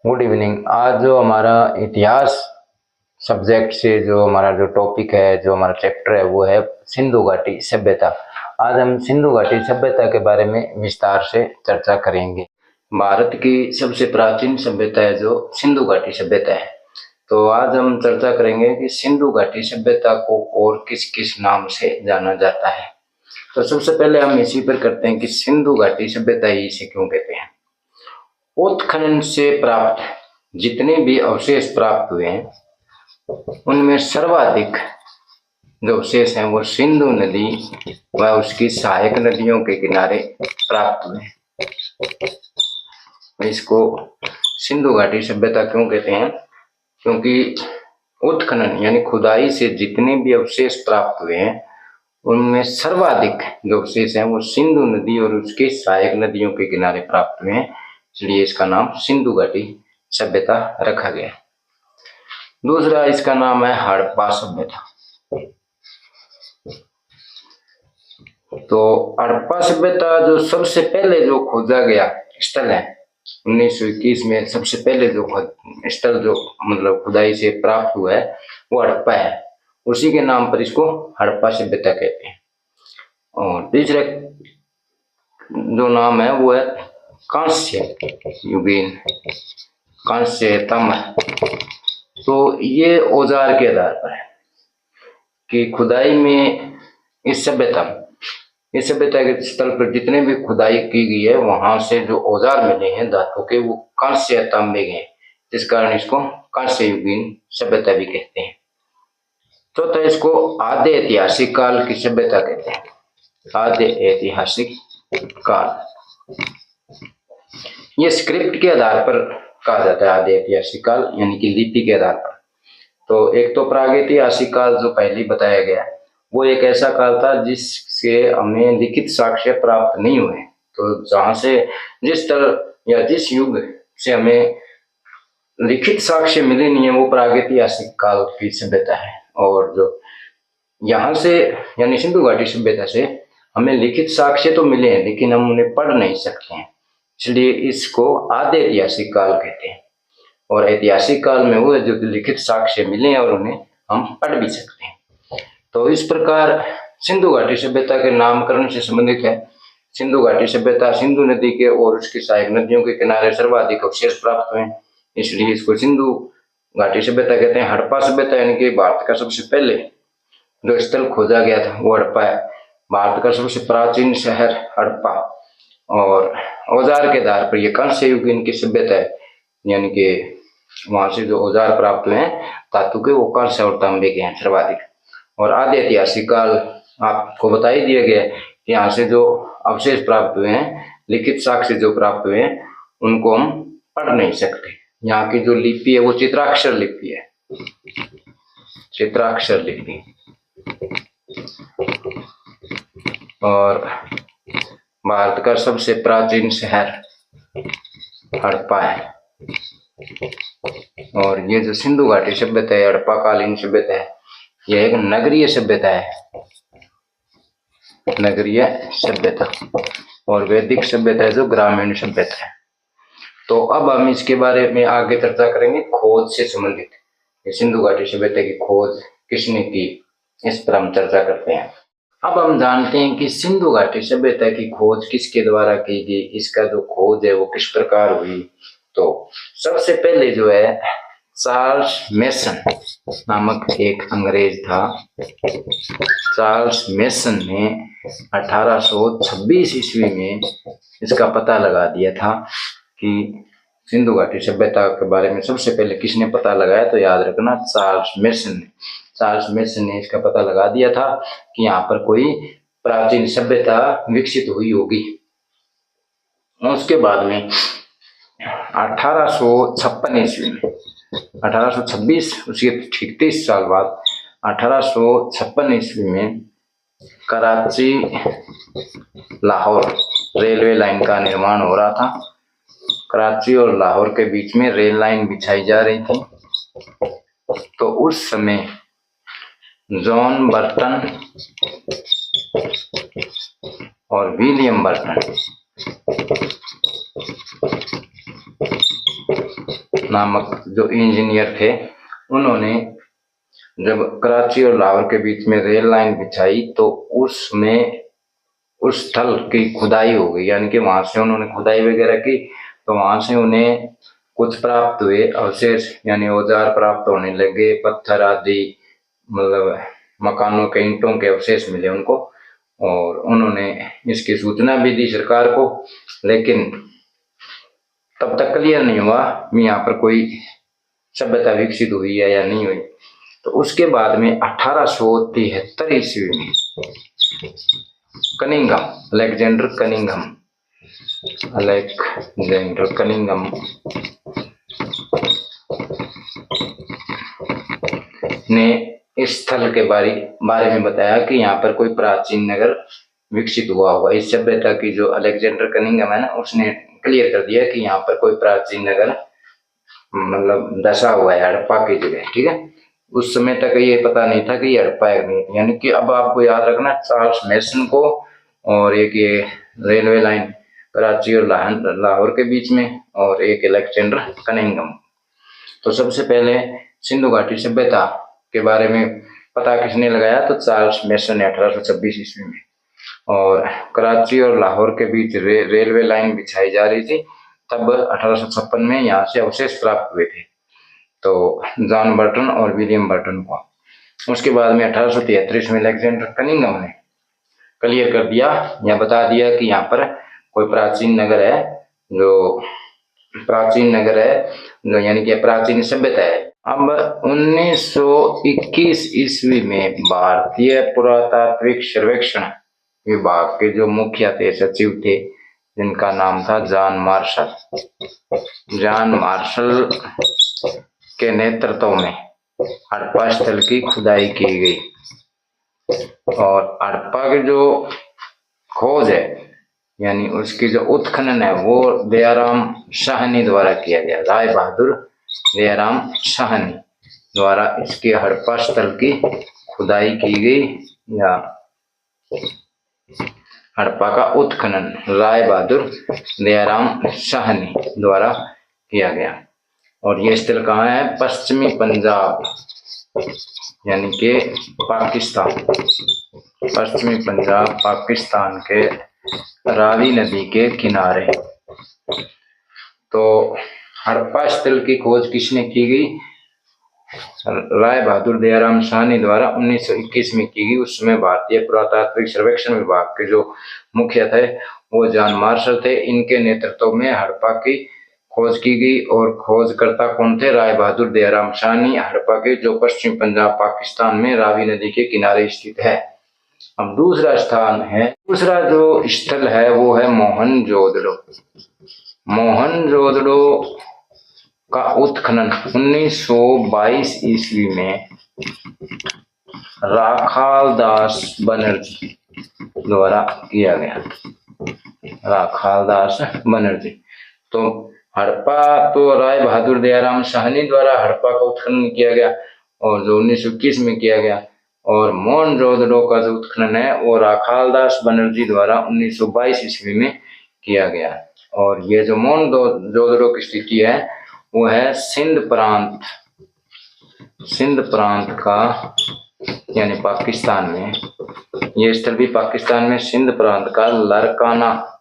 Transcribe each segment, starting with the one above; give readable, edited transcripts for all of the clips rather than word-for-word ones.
Good evening. आज जो हमारा इतिहास सब्जेक्ट से जो हमारा जो टॉपिक है, जो हमारा चैप्टर है, वो है सिंधु घाटी सभ्यता। आज हम सिंधु घाटी सभ्यता के बारे में विस्तार से चर्चा करेंगे। भारत की सबसे प्राचीन सभ्यता है जो सिंधु घाटी सभ्यता है। तो आज हम चर्चा करेंगे कि सिंधु घाटी सभ्यता को और किस किस नाम से जाना जाता है। तो सबसे पहले हम इसी पर करते हैं कि सिंधु घाटी सभ्यता ही इसे क्यों कहते हैं। उत्खनन से प्राप्त जितने भी अवशेष प्राप्त हुए हैं उनमें सर्वाधिक जो अवशेष हैं वो सिंधु नदी व उसकी सहायक नदियों के किनारे प्राप्त हुए हैं। इसको सिंधु घाटी सभ्यता क्यों कहते हैं? क्योंकि उत्खनन यानी खुदाई से जितने भी अवशेष प्राप्त हुए हैं उनमें सर्वाधिक जो अवशेष हैं वो सिंधु नदी और उसके सहायक नदियों के किनारे प्राप्त हुए हैं, इसलिए इसका नाम सिंधु घाटी सभ्यता रखा गया। दूसरा इसका नाम है हड़प्पा सभ्यता। तो हड़प्पा सभ्यता जो सबसे पहले जो खोजा गया स्थल है 1921 में, सबसे पहले जो स्थल जो मतलब खुदाई से प्राप्त हुआ है वो हड़प्पा है। उसी के नाम पर इसको हड़प्पा सभ्यता कहते हैं। और तीसरा जो नाम है वो है कांस्य युगीन, कांस्य ताम्र। तो ये औजार के आधार पर है कि खुदाई में इस सभ्यता के स्थल पर जितने भी खुदाई की गई है वहां से जो औजार मिले हैं धातु के वो कांस्य तांबे के, जिस कारण इसको कांस्य युगीन सभ्यता भी कहते हैं। चौथा इसको आद्य ऐतिहासिक काल की सभ्यता कहते हैं। आद्य ऐतिहासिक काल ये स्क्रिप्ट के आधार पर कहा जाता है। आद्य ऐतिहासिक काल यानी कि लिपि के आधार पर। तो एक तो प्रागैतिहासिक काल जो पहले बताया गया वो एक ऐसा काल था जिससे हमें लिखित साक्ष्य प्राप्त नहीं हुए। तो जहां से जिस तरह या जिस युग से हमें लिखित साक्ष्य मिले नहीं है वो प्रागैतिहासिक काल की सभ्यता है। और जो यहाँ से यानी सिंधु घाटी सभ्यता से हमें लिखित साक्ष्य तो मिले हैं लेकिन हम उन्हें पढ़ नहीं सकते हैं, इसलिए इसको आद्य ऐतिहासिक काल कहते हैं। और ऐतिहासिक काल में वो जो लिखित साक्ष्य मिले हैं और उन्हें हम पढ़ भी सकते हैं। तो इस प्रकार सिंधु घाटी सभ्यता के नामकरण से संबंधित है। सिंधु घाटी सभ्यता सिंधु नदी के और उसकी सहायक नदियों के किनारे सर्वाधिक अवशेष प्राप्त हुए, इसलिए इसको सिंधु घाटी सभ्यता कहते हैं। हड़प्पा सभ्यता यानी कि भारत का सबसे पहले जो स्थल खोजा गया था वो हड़प्पा है। भारत का सबसे प्राचीन शहर हड़प्पा। और औजार के आधार पर यह कांस्य युगीन की सभ्यता है, यानी कि वहां से जो औजार प्राप्त हुए हैं धातु के वो कांस्य और तांबे के हैं सर्वाधिक। और आद्य ऐतिहासिक काल आपको बता ही दिया गया है कि यहाँ से जो अवशेष प्राप्त हुए हैं, लिखित साक्ष्य जो प्राप्त हुए हैं, उनको हम पढ़ नहीं सकते। यहाँ की जो लिपि है वो चित्राक्षर लिपि है, चित्राक्षर लिपि। और भारत का सबसे प्राचीन शहर हड़प्पा है। और ये जो सिंधु घाटी सभ्यता है, हड़प्पा कालीन सभ्यता है, यह एक नगरीय सभ्यता है, नगरीय सभ्यता। और वैदिक सभ्यता है जो ग्रामीण सभ्यता है। तो अब हम इसके बारे में आगे चर्चा करेंगे खोज से संबंधित। सिंधु घाटी सभ्यता की खोज किसने की, इस पर हम चर्चा करते हैं। अब हम जानते हैं कि सिंधु घाटी सभ्यता की खोज किसके द्वारा की गई, इसका जो खोज है वो किस प्रकार हुई। तो सबसे पहले जो है चार्ल्स मेसन नामक एक अंग्रेज था। चार्ल्स मेसन ने 1826 ईस्वी में इसका पता लगा दिया था कि सिंधु घाटी सभ्यता के बारे में सबसे पहले किसने पता लगाया, तो याद रखना चार्ल्स मेसन ने। चार्ल्स मेसन ने इसका पता लगा दिया था कि यहाँ पर कोई प्राचीन सभ्यता विकसित हुई होगी। उसके बाद में 1856 ईस्वी में, 1826 उसके ठीक 30 साल बाद 1856 ईस्वी में कराची लाहौर रेलवे लाइन का निर्माण हो रहा था। कराची और लाहौर के बीच में रेल लाइन बिछाई जा रही थी। तो उस समय जॉन बर्टन और विलियम बर्टन नामक जो इंजीनियर थे, उन्होंने जब कराची और लाहौर के बीच में रेल लाइन बिछाई तो उसमें उस स्थल की खुदाई हो गई, यानी कि वहां से उन्होंने खुदाई वगैरह की, तो वहां से उन्हें कुछ प्राप्त हुए अवशेष, यानी औजार प्राप्त होने लगे, पत्थर आदि, मतलब मकानों के ईंटों के अवशेष मिले उनको, और उन्होंने इसकी सूचना भी दी सरकार को, लेकिन तब तक क्लियर नहीं हुआ यहाँ पर कोई सभ्यता विकसित हुई है या नहीं हुई। तो उसके बाद में 1873 ईस्वी में कनिंघम, अलेक्जेंडर कनिंघम ने इस स्थल के बारे में बताया कि यहाँ पर कोई प्राचीन नगर विकसित हुआ होगा। इस सभ्यता की जो अलेक्जेंडर कनिंघम है ना, उसने क्लियर कर दिया कि यहाँ पर कोई प्राचीन नगर मतलब दशा हुआ है हड़प्पा की जगह, ठीक है। उस समय तक ये पता नहीं था कि ये हड़प्पा है नहीं, यानी कि अब आपको याद रखना चार्ल्स मेसन को, और एक ये रेलवे लाइन कराची और लाहौर के बीच में, और एक अलेक्जेंडर कनिंघम। तो सबसे पहले सिंधु घाटी सभ्यता के बारे में पता किसने लगाया, तो चार्ल्स मेसन ने 1826 ईस्वी में। और कराची और लाहौर के बीच रेलवे लाइन बिछाई जा रही थी, तब 1856 में यहाँ से अवशेष प्राप्त हुए थे, तो जॉन बर्टन और विलियम बर्टन को। उसके बाद में 1873 में अलेक्जेंडर कनिंघम ने क्लियर कर दिया या बता दिया कि यहाँ पर कोई प्राचीन नगर है जो यानी कि प्राचीन सभ्यता है। अब 1921 ईस्वी में भारतीय पुरातात्विक सर्वेक्षण विभाग के जो मुखिया थे, सचिव थे, जिनका नाम था जॉन मार्शल के नेतृत्व में हड़प्पा स्थल की खुदाई की गई, और हड़प्पा की जो खोज है यानी उसकी जो उत्खनन है वो दयाराम साहनी द्वारा किया गया। राय बहादुर दयाराम साहनी द्वारा इसके हड़प्पा स्थल की खुदाई की गई, या हड़प्पा का उत्खनन राय बहादुर दयाराम साहनी द्वारा किया गया। और ये स्थल कहाँ है, पश्चिमी पंजाब यानी कि पाकिस्तान, पश्चिमी पंजाब पाकिस्तान के रावी नदी के किनारे। तो हड़प्पा स्थल की खोज किसने की गई, राय बहादुर दयाराम साहनी द्वारा 1921 में की गई। उस समय भारतीय पुरातात्विक सर्वेक्षण विभाग के जो मुखिया थे वो जॉन मार्शल थे, इनके नेतृत्व में हड़प्पा की खोज की गई। और खोजकर्ता कौन थे, राय बहादुर दयाराम साहनी, हड़प्पा के जो पश्चिम पंजाब पाकिस्तान में रावी नदी के किनारे स्थित है। अब दूसरा जो स्थल है वो है मोहनजोदड़ो। मोहनजोदड़ो का उत्खनन 1922 ईस्वी में राखालदास बनर्जी द्वारा किया गया। राखालदास बनर्जी। तो हड़प्पा तो राय बहादुर दयाराम साहनी द्वारा हड़प्पा का उत्खनन किया गया, और जो 1921 में किया गया। और मोहनजोदड़ो का जो उत्खनन है वो राखालदास बनर्जी द्वारा 1922 ईस्वी में किया गया। और ये जो मोहनजोदड़ो की स्थिति है वो है सिंध प्रांत का, यानी पाकिस्तान में। ये स्थल भी पाकिस्तान में सिंध प्रांत का लरकाना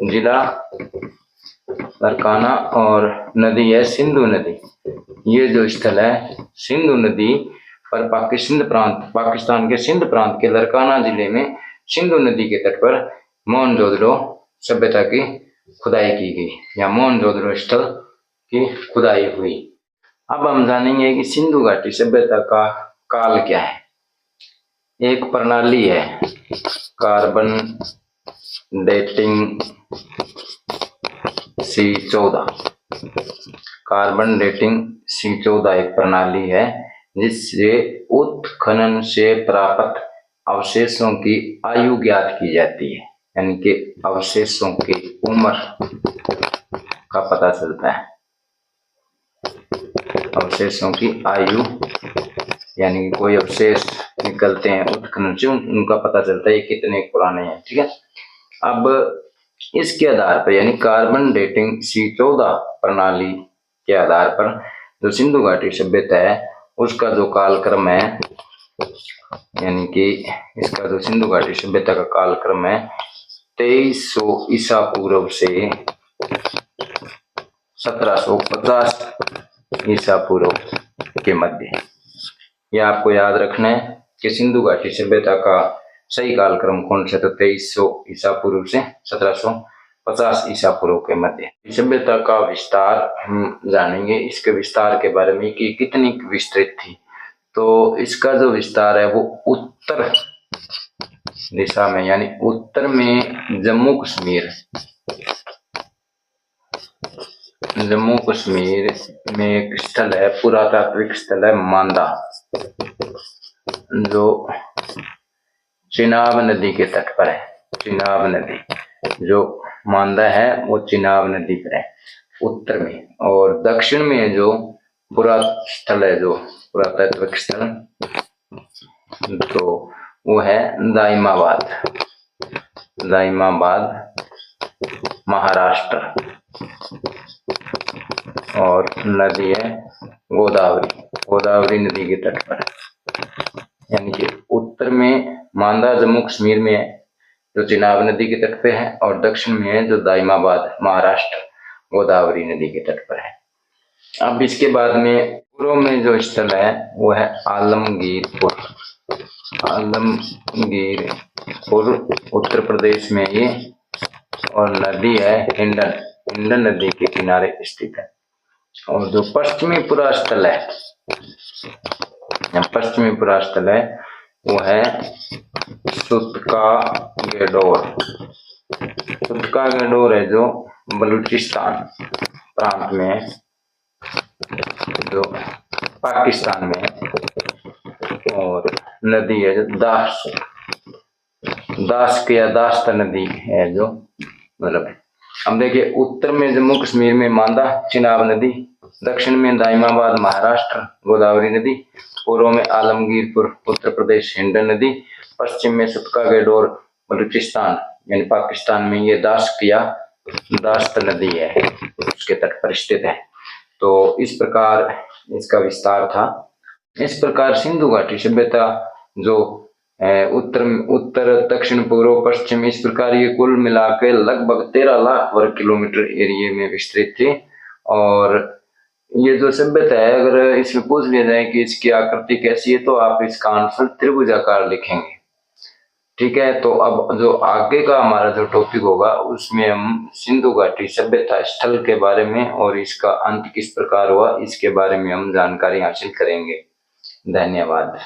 जिला, लरकाना, और नदी है सिंधु नदी। ये जो स्थल है सिंधु नदी पर पाकिस्तान के सिंध प्रांत के लरकाना जिले में सिंधु नदी के तट पर मोहनजोदड़ो सभ्यता की खुदाई की गई, या मोहनजोदड़ो स्थल की खुदाई हुई। अब हम जानेंगे कि सिंधु घाटी सभ्यता का काल क्या है। एक प्रणाली है carbon dating C14। Carbon dating C14 एक प्रणाली है जिससे उत्खनन से प्राप्त अवशेषों की आयु ज्ञात की जाती है, यानी कि अवशेषों की उम्र का पता चलता है। अवशेषों की आयु यानी कि कोई अवशेष निकलते हैं उत्खनन से, उनका पता चलता है ये कितने पुराने हैं, ठीक है। अब इसके आधार पर यानी कार्बन डेटिंग C14 प्रणाली के आधार पर जो सिंधु घाटी सभ्यता है उसका जो कालक्रम है, यानी कि इसका जो सिंधु घाटी सभ्यता का कालक्रम है 2300 ईसा पूर्व से 1750 ईसा पूर्व के मध्य। यह आपको याद रखना है कि सिंधु घाटी सभ्यता का सही कालक्रम कौन सा, तो 2300 ईसा पूर्व से 1750 ईसा पूर्व के मध्य। सभ्यता का विस्तार हम जानेंगे, इसके विस्तार के बारे में कि कितनी विस्तृत थी। तो इसका जो विस्तार है वो उत्तर दिशा में, यानी उत्तर में जम्मू कश्मीर में एक स्थल है, पुरातात्विक स्थल है मांदा, जो चिनाब नदी के तट पर है। चिनाब नदी जो मांदा है वो चिनाब नदी पर है उत्तर में, और दक्षिण में जो स्थल है, जो पुरातात्विक स्थल, तो वो है दाइमाबाद महाराष्ट्र, और नदी है गोदावरी नदी के तट पर। यानी कि उत्तर में मांदा जम्मू कश्मीर में है जो चिनाब नदी के तट पे है, और दक्षिण में है जो दाइमाबाद महाराष्ट्र गोदावरी नदी के तट पर है। अब इसके बाद में पूर्व में जो स्थल है वो है आलमगीरपुर उत्तर प्रदेश में ये, और नदी है हिंडन नदी के किनारे स्थित है। और जो पश्चिमी पुरा स्थल है वो है सुतका गेडोर है जो बलूचिस्तान प्रांत में है, जो पाकिस्तान में है। और नदी है जो दास्त नदी है जो, मतलब हम देखिए उत्तर में जम्मू कश्मीर में मांदा चिनाब नदी, दक्षिण में दाइमाबाद महाराष्ट्र गोदावरी नदी, पूर्व में आलमगीरपुर उत्तर प्रदेश हिंडन नदी, पश्चिम में सुतका गेडोर बलूचिस्तान यानी पाकिस्तान में ये दास्त नदी है, उसके तट पर स्थित है। तो इस प्रकार इसका विस्तार था। इस प्रकार सिंधु घाटी सभ्यता जो उत्तर दक्षिण पूर्व पश्चिम, इस प्रकार ये कुल मिलाकर लगभग 13 लाख वर्ग किलोमीटर एरिया में विस्तृत थी। और ये जो सभ्यता है, अगर इसमें पूछ लिया जाए कि इसकी आकृति कैसी है, तो आप इसका आंसर त्रिभुजाकार लिखेंगे। ठीक है, तो अब जो आगे का हमारा जो टॉपिक होगा उसमें हम सिंधु घाटी सभ्यता स्थल के बारे में और इसका अंत किस प्रकार हुआ इसके बारे में हम जानकारी हासिल करेंगे। धन्यवाद।